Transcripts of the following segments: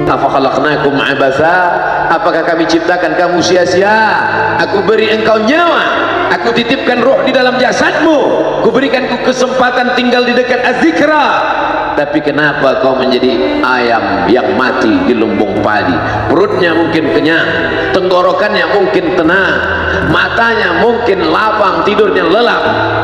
Afakhalaqnakum abatha, apakah kami ciptakan kamu sia-sia? Aku beri engkau nyawa, aku titipkan roh di dalam jasadmu, aku berikan kesempatan tinggal di dekat az-zikra, tapi kenapa kau menjadi ayam yang mati di lumbung padi? Perutnya mungkin kenyang, tenggorokannya mungkin tenang, matanya mungkin lapang, tidurnya lelap,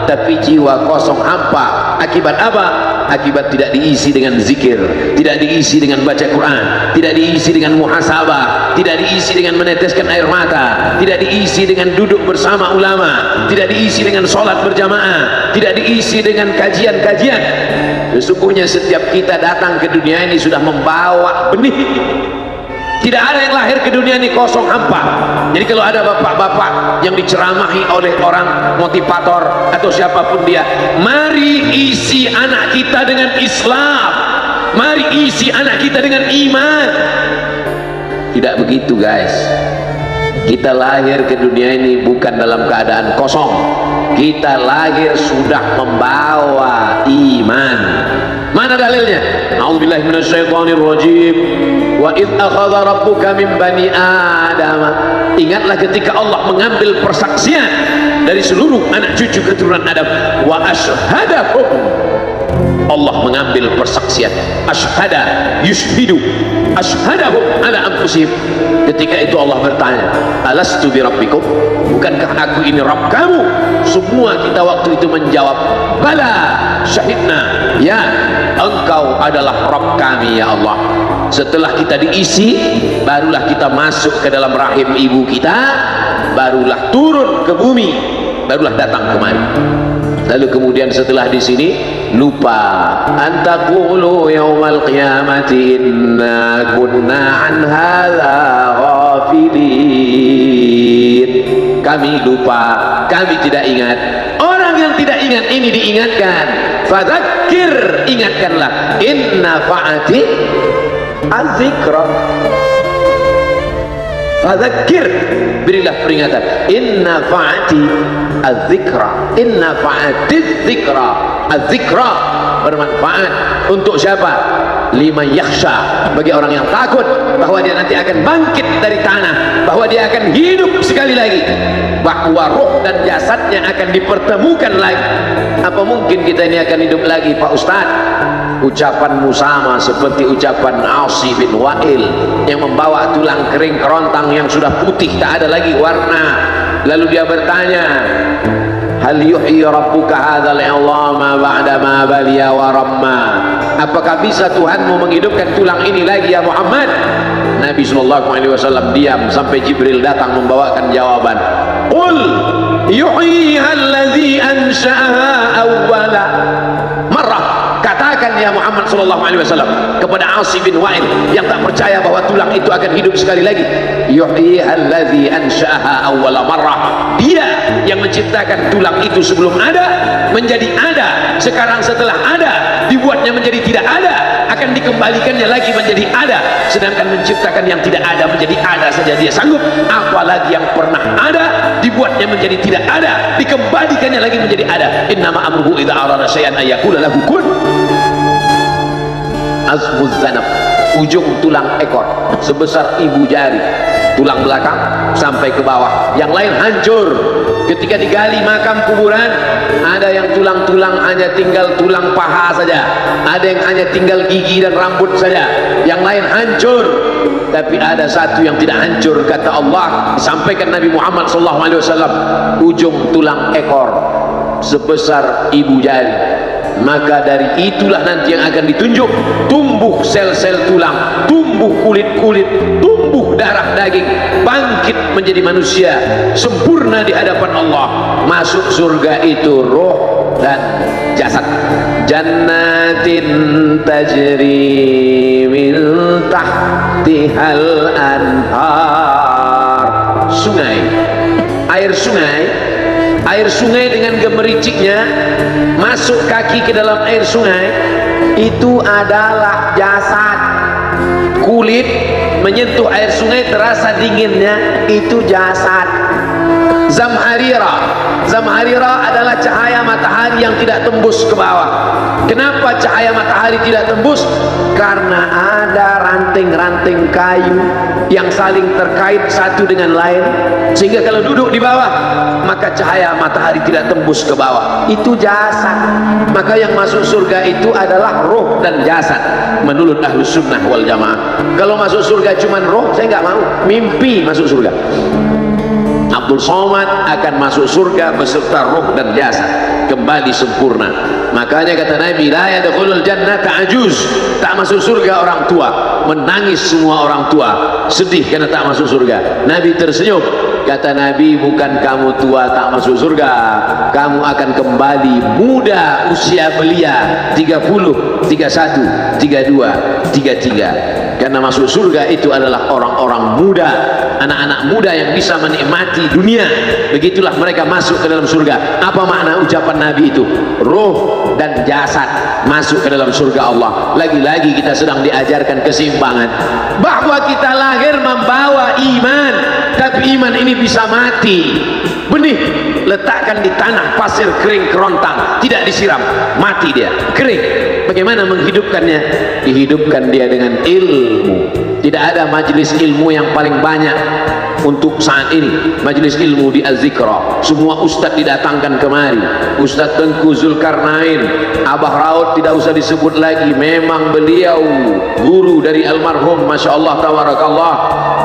tapi jiwa kosong hampa. Akibat apa? Akibat tidak diisi dengan zikir, tidak diisi dengan baca Quran, tidak diisi dengan muhasabah, tidak diisi dengan meneteskan air mata, tidak diisi dengan duduk bersama ulama, tidak diisi dengan sholat berjamaah, tidak diisi dengan kajian-kajian. Sesungguhnya setiap kita datang ke dunia ini sudah membawa benih. Tidak ada yang lahir ke dunia ini kosong hampa. Jadi kalau ada bapak-bapak yang diceramahi oleh orang motivator atau siapapun dia, mari isi anak kita dengan Islam, mari isi anak kita dengan iman. Tidak begitu guys. Kita lahir ke dunia ini bukan dalam keadaan kosong. Kita lahir sudah membawa iman. Mana dalilnya? A'udzubillahi minasyaitonir rajim. Wa idz akhadha rabbuka min bani Adam. Ingatlah ketika Allah mengambil persaksian dari seluruh anak cucu keturunan Adam. Wa asyhadahum. Allah mengambil persaksian. Asyhada yushhidu. Asyhadahum ala anfusihim. Ketika itu Allah bertanya, alastu bi rabbikum? Bukankah aku ini Rabb kamu? Semua kita waktu itu menjawab, bala syahidna. Ya, engkau adalah Rabb kami ya Allah. Setelah kita diisi, barulah kita masuk ke dalam rahim ibu kita, barulah turun ke bumi, barulah datang kemari. Lalu kemudian setelah di sini lupa, antaqulu yaumal qiyamati inna kunna an hadza ghafilin. Kami lupa, kami tidak ingat. Orang yang tidak ingat ini diingatkan. Fadzakir, ingatkanlah. Inna fa'ati az-zikra. Fadzakir, berilah peringatan. Inna fa'ati az-zikra. Inna fa'ati az-zikra. Az-zikra bermanfaat untuk siapa? Liman yakhsha, bagi orang yang takut bahwa dia nanti akan bangkit dari tanah, bahwa dia akan hidup sekali lagi, bahwa roh dan jasadnya akan dipertemukan lagi. Apa mungkin kita ini akan hidup lagi Pak Ustaz? Ucapanmu sama seperti ucapan Asi bin Wa'il yang membawa tulang kering kerontang yang sudah putih, tak ada lagi warna. Lalu dia bertanya, hal yuhyi rabbuka hadzal 'idhama ba'da ma baliya wa ramma? Apakah bisa Tuhanmu menghidupkan tulang ini lagi ya Muhammad? Nabi SAW diam sampai Jibril datang membawakan jawaban. Qul yuhyiha alladhi ansha'aha awwala marrah. Katakan ya Muhammad SAW kepada Asi bin Wa'il yang tak percaya bahwa tulang itu akan hidup sekali lagi. Yuhyiha alladhi ansha'aha awwala marrah. Dia yang menciptakan tulang itu sebelum ada menjadi ada, sekarang setelah ada dibuatnya menjadi tidak ada, akan dikembalikannya lagi menjadi ada. Sedangkan menciptakan yang tidak ada menjadi ada saja dia sanggup, apalagi yang pernah ada dibuatnya menjadi tidak ada, dikembalikannya lagi menjadi ada. Innama amruhu idza arada syai'an ayyaqula lahu kun. Azmuz zanab, ujung tulang ekor sebesar ibu jari, tulang belakang sampai ke bawah, yang lain hancur. Ketika digali makam kuburan, ada yang tulang-tulang hanya tinggal tulang paha saja, ada yang hanya tinggal gigi dan rambut saja, yang lain hancur. Tapi ada satu yang tidak hancur, kata Allah, disampaikan Nabi Muhammad SAW, ujung tulang ekor sebesar ibu jari. Maka dari itulah nanti yang akan ditunjuk, tumbuh sel-sel tulang, tumbuh kulit-kulit, tumbuh darah daging, bangkit menjadi manusia sempurna di hadapan Allah. Masuk surga itu roh dan jasad. Jannatin tajri min tahtihal anhar. Sungai, air sungai. Air sungai dengan gemericiknya masuk kaki ke dalam air sungai, itu adalah jasad. Kulit menyentuh air sungai terasa dinginnya, itu jasad. Zamharira Zamharira adalah cahaya matahari yang tidak tembus ke bawah. Kenapa cahaya matahari tidak tembus? Karena ada ranting-ranting kayu yang saling terkait satu dengan lain, sehingga kalau duduk di bawah maka cahaya matahari tidak tembus ke bawah. Itu jasad. Maka yang masuk surga itu adalah roh dan jasad menurut Ahlus Sunnah wal Jamaah. Kalau masuk surga cuman roh, saya nggak mau. Mimpi masuk surga. Abdul Somad akan masuk surga beserta roh dan jasad, kembali sempurna. Makanya kata Nabi, la yadkhulul jannata ajuz, tak masuk surga orang tua. Menangis semua orang tua, sedih karena tak masuk surga. Nabi tersenyum, kata Nabi, bukan kamu tua tak masuk surga, kamu akan kembali muda usia belia 30, 31, 32, 33. Karena masuk surga itu adalah orang-orang muda, anak-anak muda yang bisa menikmati dunia. Begitulah mereka masuk ke dalam surga. Apa makna ucapan Nabi itu? Roh dan jasad masuk ke dalam surga Allah. Lagi-lagi kita sedang diajarkan keseimbangan, bahwa kita lahir membawa iman, tapi iman ini bisa mati. Benih letakkan di tanah pasir kering kerontang, tidak disiram, mati dia, kering. Bagaimana menghidupkannya? Dihidupkan dia dengan ilmu. Tidak ada majelis ilmu yang paling banyak untuk saat ini. Majelis ilmu di Az-Zikra, semua ustadz didatangkan kemari. Ustadz Tengku Zulkarnain, Abah Raud tidak usah disebut lagi, memang beliau guru dari almarhum, Masya Allah tabarakallah.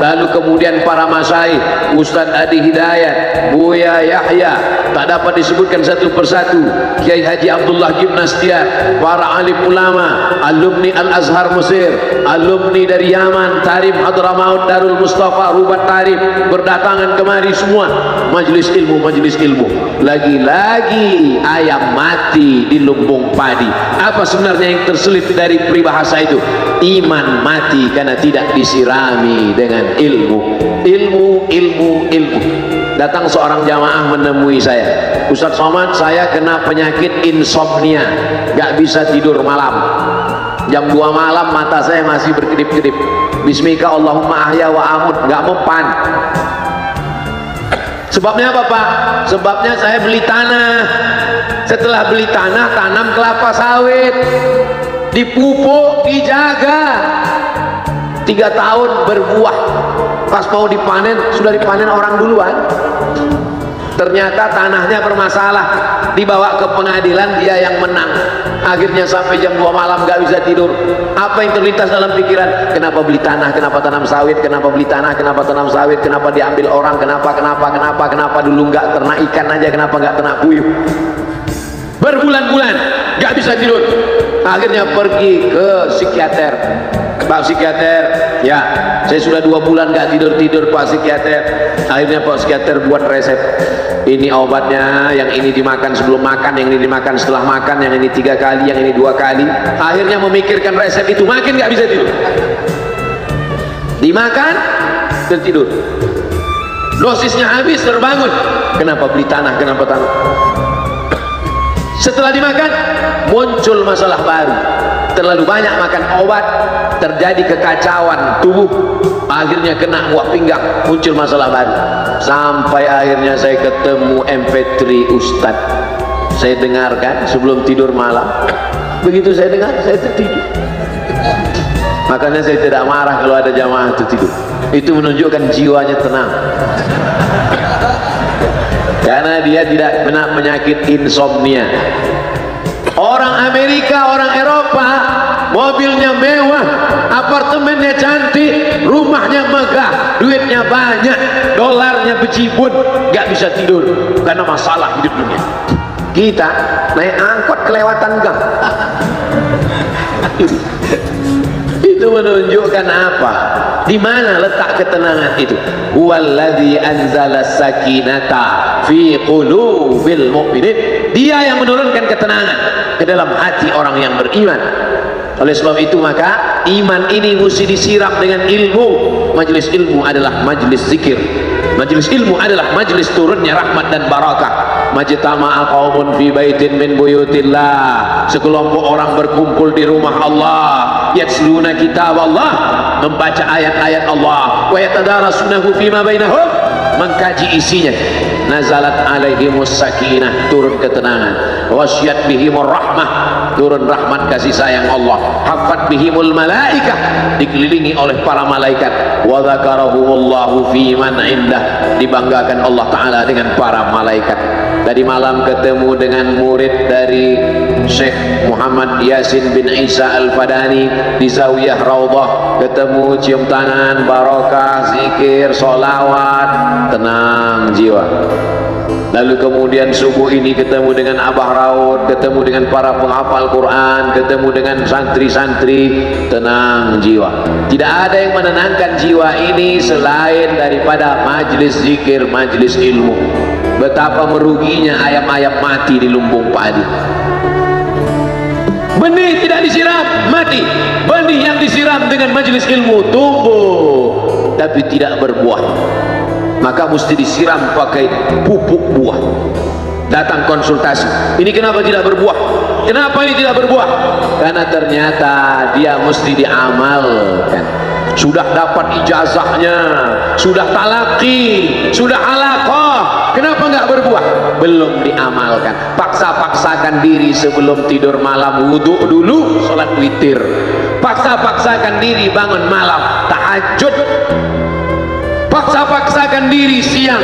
Lalu kemudian para masyaikh, Ustadz Adi Hidayat, Buya Yahya, tak dapat disebutkan satu persatu, Kiai Haji Abdullah Gimnastia, para alim ulama, alumni Al-Azhar Mesir, alumni dari Yaman, Tarim Hadramaut, Darul Mustafa, Rubat Tarim, berdatangan kemari semua. Majelis ilmu, majelis ilmu. Lagi-lagi ayam mati di lumbung padi. Apa sebenarnya yang terselip dari peribahasa itu? Iman mati karena tidak disirami dengan ilmu. Ilmu, ilmu, ilmu. Datang seorang jamaah menemui saya, Ustaz Somad, saya kena penyakit insomnia, gak bisa tidur malam. Jam 2 malam mata saya masih berkedip-kedip. Bismika Allahumma ahya wa amut, gak mempan. Sebabnya apa Pak? Sebabnya saya beli tanah. Setelah beli tanah, tanam kelapa sawit, dipupuk, dijaga, 3 tahun berbuah. Pas mau dipanen, sudah dipanen orang duluan. Ternyata tanahnya bermasalah, dibawa ke pengadilan, dia yang menang. Akhirnya sampai jam 2 malam gak bisa tidur. Apa yang terlintas dalam pikiran? Kenapa beli tanah, kenapa tanam sawit, kenapa beli tanah, kenapa tanam sawit, kenapa diambil orang, kenapa dulu gak ternak ikan aja, kenapa gak ternak puyuh. Berbulan-bulan gak bisa tidur. Akhirnya pergi ke psikiater. Pak psikiater, ya saya sudah 2 bulan gak tidur-tidur Pak psikiater. Akhirnya Pak psikiater buat resep. Ini obatnya, yang ini dimakan sebelum makan, yang ini dimakan setelah makan, yang ini 3 kali, yang ini 2 kali. Akhirnya memikirkan resep itu, makin gak bisa tidur. Dimakan, tertidur. Dosisnya habis, terbangun. Kenapa beli tanah, kenapa tanah? Setelah dimakan, muncul masalah baru. Terlalu banyak makan obat, terjadi kekacauan tubuh, akhirnya kena buah pinggang, muncul masalah baru. Sampai akhirnya saya ketemu MP3 Ustadz, saya dengarkan sebelum tidur malam. Begitu saya dengar, saya tertidur. Makanya saya tidak marah kalau ada jamaah tertidur. Itu menunjukkan jiwanya tenang, karena dia tidak kena penyakit insomnia. Orang Amerika, orang Eropa, mobilnya mewah, apartemennya cantik, rumahnya megah, duitnya banyak, dolarnya bejibun, gak bisa tidur karena masalah hidup dunia. Kita naik angkot kelewatan gang. Itu menunjukkan apa? Di mana letak ketenangan itu? Huwallazi anzala sakinata fi qulubil mu'minin. Dia yang menurunkan ketenangan ke dalam hati orang yang beriman. Oleh sebab itu maka iman ini mesti disiram dengan ilmu. Majelis ilmu adalah majelis zikir. Majelis ilmu adalah majelis turunnya rahmat dan barakah. Majtama'a qaumun fi baitin min buyutillah. Sekelompok orang berkumpul di rumah Allah, yatsluna kitab Allah, membaca ayat-ayat Allah, wa yatadarasunahu fima bainahum, mengkaji isinya. nazalat alaihimus sakinah, turun ketenangan, wasyat bihimur rahmah, turun rahmat kasih sayang Allah, hafat bihimul malaikah, dikelilingi oleh para malaikat, wa dzakarahumullahu fi man indah, dibanggakan Allah Ta'ala dengan para malaikat. Tadi malam ketemu dengan murid dari Syekh Muhammad Yasin bin Isa Al-Fadani di Zawiyah Raudhah, ketemu cium tangan, barokah, zikir, sholawat, tenang jiwa. Lalu kemudian subuh ini ketemu dengan Abah Raud, ketemu dengan para penghafal Quran, ketemu dengan santri-santri, tenang jiwa. Tidak ada yang menenangkan jiwa ini selain daripada majlis zikir, majlis ilmu. Betapa meruginya ayam-ayam mati di lumbung padi. Benih tidak disiram, mati. Benih yang disiram dengan majelis ilmu tumbuh tapi tidak berbuah. Maka mesti disiram pakai pupuk buah. Datang konsultasi, ini kenapa tidak berbuah? Kenapa ini tidak berbuah? Karena ternyata dia mesti diamalkan. Sudah dapat ijazahnya, sudah talaki, sudah halaqah, kenapa nggak berbuah? Belum diamalkan. Paksa-paksakan diri sebelum tidur malam, wudhu dulu, sholat witir. Paksa-paksakan diri bangun malam, tahajud. Paksa-paksakan diri siang,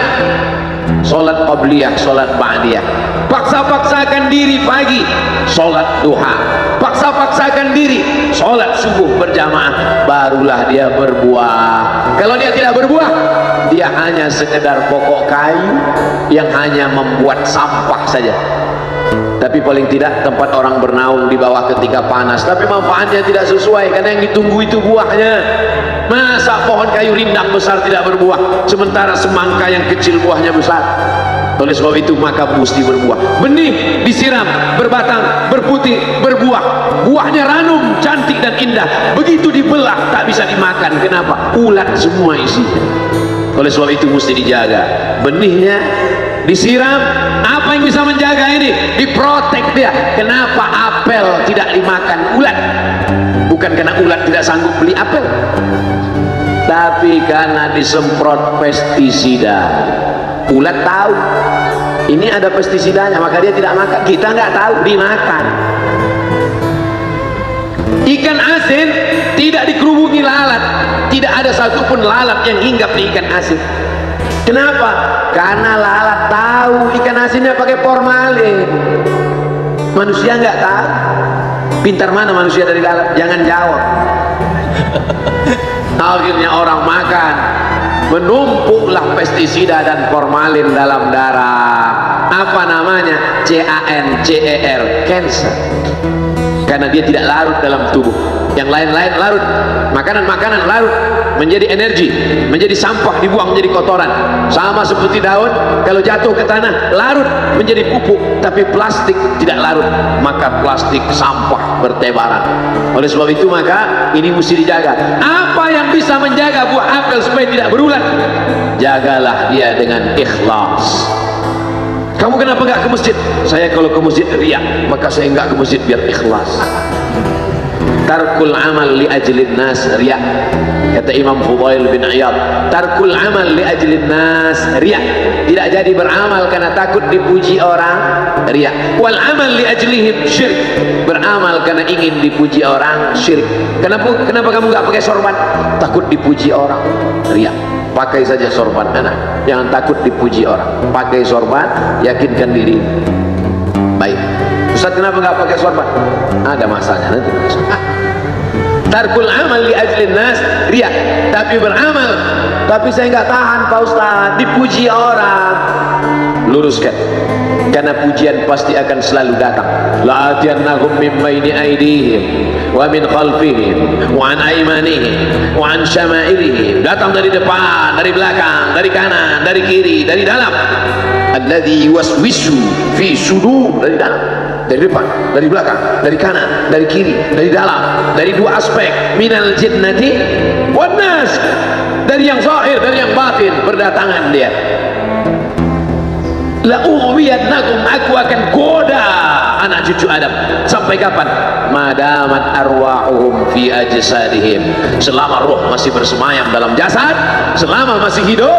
sholat qabliyah, sholat ba'diyah. Paksa-paksakan diri pagi, sholat duha. Paksa-paksakan diri sholat subuh berjamaah, barulah dia berbuah. Kalau dia tidak berbuah, dia hanya sekedar pokok kayu yang hanya membuat sampah saja. Tapi paling tidak tempat orang bernaung di bawah ketika panas, tapi manfaatnya tidak sesuai karena yang ditunggu itu buahnya. Masa pohon kayu rindang besar tidak berbuah sementara semangka yang kecil buahnya besar? Oleh sebab itu maka mesti berbuah. Benih disiram, berbatang, berputih, berbuah. Buahnya ranum, cantik dan indah. Begitu dibelah tak bisa dimakan. Kenapa? Ulat semua isinya. Oleh sebab itu mesti dijaga. Benihnya disiram. Apa yang bisa menjaga ini? Diprotek dia. Kenapa apel tidak dimakan ulat? Bukan karena ulat tidak sanggup beli apel, tapi karena disemprot pestisida. Ulat tahu ini ada pestisidanya, maka dia tidak makan. Kita nggak tahu, dimakan. Ikan asin tidak dikerubungi lalat, tidak ada satupun lalat yang hinggap di ikan asin. Kenapa? Karena lalat tahu ikan asinnya pakai formalin. Manusia nggak tahu. Pintar mana manusia dari lalat? Jangan jawab. Akhirnya orang makan, menumpuklah pestisida dan formalin dalam darah. Apa namanya? CANCER, cancer. Karena dia tidak larut dalam tubuh. Yang lain-lain larut. Makanan-makanan larut menjadi energi, menjadi sampah, dibuang menjadi kotoran. Sama seperti daun, kalau jatuh ke tanah larut menjadi pupuk. Tapi plastik tidak larut, maka plastik sampah bertebaran. Oleh sebab itu maka ini mesti dijaga. Apa yang bisa menjaga buah apel supaya tidak berulat? Jagalah dia dengan ikhlas. Kamu kenapa nggak ke masjid? Saya kalau ke masjid riya, maka saya nggak ke masjid biar ikhlas. Tarkul amal li ajlin nas riya. Kata Imam Fudail bin Iyad, tarkul amal li ajlin nas riya. Tidak jadi beramal karena takut dipuji orang, riya. Wal amal li ajlihim syirik. Beramal karena ingin dipuji orang, syirik. Kenapa kamu nggak pakai sorban? Takut dipuji orang, riya. Pakai saja sorban anak, jangan takut dipuji orang. Pakai sorban, yakinkan diri. Baik. Ustaz, kenapa nggak pakai sorban? Ada masanya nanti. Tarkul amal li ajlin nas riya. Tapi beramal, tapi saya nggak tahan Pak Ustaz, dipuji orang. Luruskan, karena pujian pasti akan selalu datang. La'atiyannahum min baini aydihim wa min khalfihim wa an aymanihim wa an syama'ilihim. Datang dari depan, dari belakang, dari kanan, dari kiri, dari dalam. Alladzi yuwaswisu fi sudur, dari dalam, dari depan, dari belakang, dari kanan, dari kiri, dari dalam, dari dua aspek, minal jinnati wan nas, dari yang zahir, dari yang batin, berdatangan dia. La ughwiyannakum, aku akan goda anak cucu Adam. Sampai kapan? Madamat arwahuhum fi ajsadihim, selama roh masih bersemayam dalam jasad, selama masih hidup,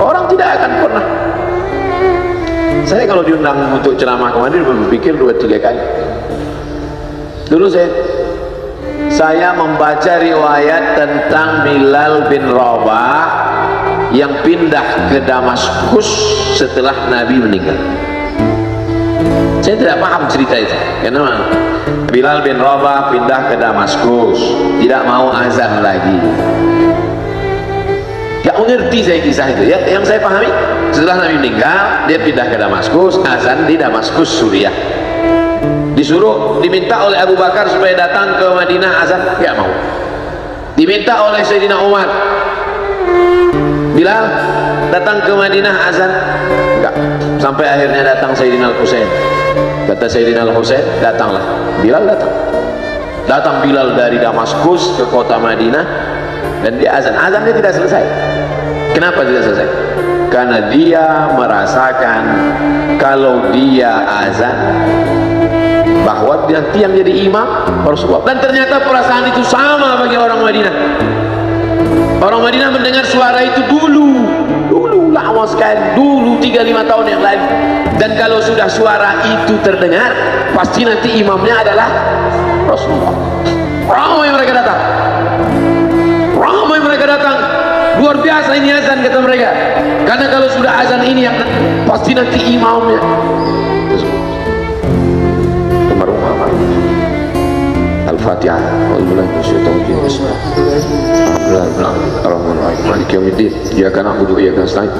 Orang tidak akan pernah. Saya kalau diundang untuk ceramah kemarin berpikir 2-3 kali. Dulu saya membaca riwayat tentang Bilal bin Rabah yang pindah ke Damaskus setelah Nabi meninggal. Saya tidak paham cerita itu. Kenapa? Bilal bin Rabah pindah ke Damaskus, tidak mau azan lagi. Gak mengerti saya kisah itu. Yang saya pahami, setelah Nabi meninggal, dia pindah ke Damaskus, azan di Damaskus, Suriah. Diminta oleh Abu Bakar supaya datang ke Madinah azan, gak mau. Diminta oleh Sayyidina Umar, Bilal datang ke Madinah azan, enggak. Sampai akhirnya datang Sayyidina Al-Husain. Kata Sayyidina Al-Husain, datanglah. Bilal datang Bilal dari Damaskus ke kota Madinah, dan dia azan dia tidak selesai. Kenapa tidak selesai? Karena dia merasakan kalau dia azan bahwa nanti yang jadi imam Rasulullah. Dan ternyata perasaan itu sama bagi orang Madinah. Orang Madinah mendengar suara itu dulu lama sekali, dulu 3-5 tahun yang lalu. Dan kalau sudah suara itu terdengar, pasti nanti imamnya adalah Rasulullah. Ramai mereka datang, luar biasa ini azan, kata mereka. Karena kalau sudah azan ini yang pasti nanti imamnya. Al-Fatihah. Maliki yaumiddin. Iyyaka na'budu wa iyyaka nasta'in.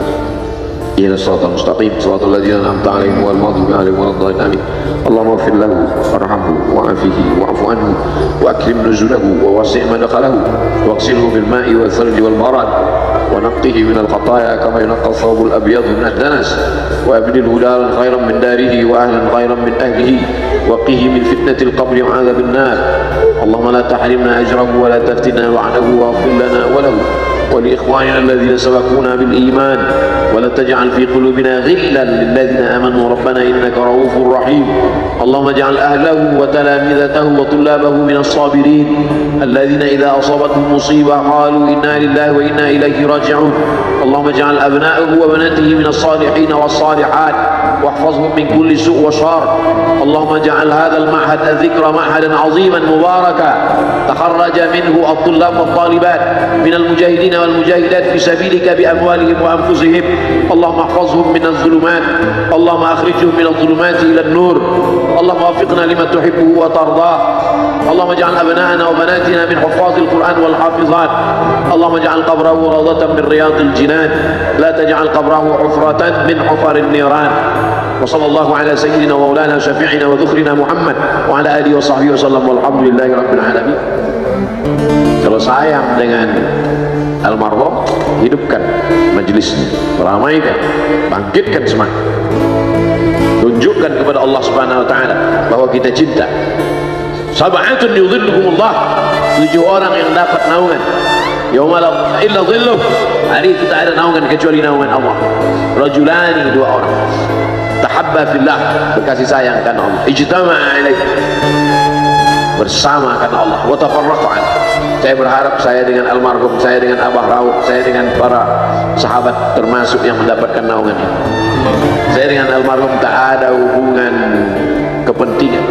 Ihdinas siratal mustaqim, siratal ladzina an'amta 'alaihim ghairil maghdubi 'alaihim waladdallin. Amin. Allahumma ighfir lahu warhamhu wa'afihi wa'fu anhu wa akrim nuzulahu wa wasi' madkhalahu waghsilhu bil ma'i wal thalji wal barad wa naqqihi min al khataaya kama yunqqa ath-thawbu al abyad min ad-danas wa abdilhu daran khairan min darihi wa ahlan khairan min ahlihi wa qihi min fitnatil qabri wa 'adhabin nar. Allahumma la tahrimna ajrahu wa la taftinna ba'dahu wa ighfir lana wa lahu ولإخواننا الذين سبقونا بالإيمان ولا تجعل في قلوبنا غلا للذين آمنوا ربنا إنك رؤوف رحيم. اللهم اجعل أهله وتلامذته وطلابه من الصابرين الذين إذا أصابتهم مصيبة قالوا إنا لله وإنا إليه راجعون. اللهم اجعل أبنائه وبناته من الصالحين والصالحات واحفظهم من كل سوء وشر. اللهم اجعل هذا المعهد الذكر معهدا عظيما مباركا تخرج منه الطلاب والطالبات من المجاهدين والمجاهدات في سبيلك بأموالهم وأنفسهم. اللهم احفظهم من الظلمات، اللهم أخرجهم من الظلمات إلى النور. اللهم وفقنا لما تحبه وترضاه. اللهم اجعل أبناءنا وبناتنا من حفاظ القرآن والحافظات. اللهم اجعل قبره روضة من رياض الجنان، لا تجعل قبره حفرة من حفر النيران. وصلى الله على سيدنا ومولانا شفيعنا وذخرنا محمد وعلى آله وصحبه وسلم والحمد لله رب العالمين. Kalau sayang dengan almarhum, hidupkan majelisnya, ramaikan, bangkitkan semangat, tunjukkan kepada Allah Subhanahu wa taala bahwa kita cinta. Sab'atun yudhilluhumullah, 7 orang yang dapat naungan yauma la illa dhilluh, hari itu tak ada naungan kecuali naungan Allah. Rajulani, 2 orang tahabba fillah, berkasih sayang karena Allah, ijtama'a alaihi, bersama karena Allah, wa tafarraqa alaihi. Saya berharap saya dengan almarhum, saya dengan Abah Rauf, saya dengan para sahabat termasuk yang mendapatkan naungan ini. Saya dengan almarhum tak ada hubungan kepentingan,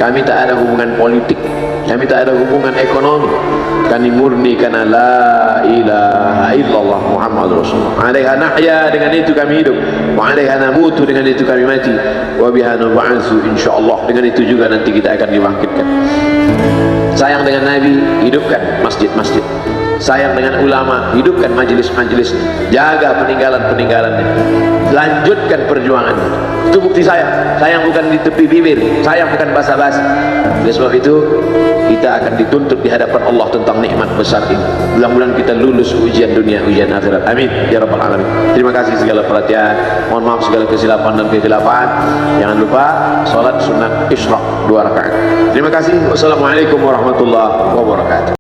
kami tak ada hubungan politik, kami tak ada hubungan ekonomi. Kami murni karena la ilaha illallah Muhammad Rasulullah. Alaiha nahya, dengan itu kami hidup, wa alaiha namutu, dengan itu kami mati, wa biha nub'atsu insyaallah, dengan itu juga nanti kita akan dibangkitkan. Sayang dengan Nabi, hidupkan masjid-masjid. Sayang dengan ulama, hidupkan majelis-majelis. Jaga peninggalan-peninggalannya, lanjutkan perjuangannya. Itu bukti sayang. Sayang bukan di tepi bibir, sayang bukan basa-basi. Oleh sebab itu kita akan dituntut di hadapan Allah tentang nikmat besar ini. Mudah-mudahan kita lulus ujian dunia, ujian akhirat. Amin ya rabbal alamin. Terima kasih segala perhatian. Mohon maaf segala kesilapan dan kekhilafan. Jangan lupa salat sunat Isra 2 rakaat. Terima kasih. Wassalamualaikum warahmatullahi wabarakatuh.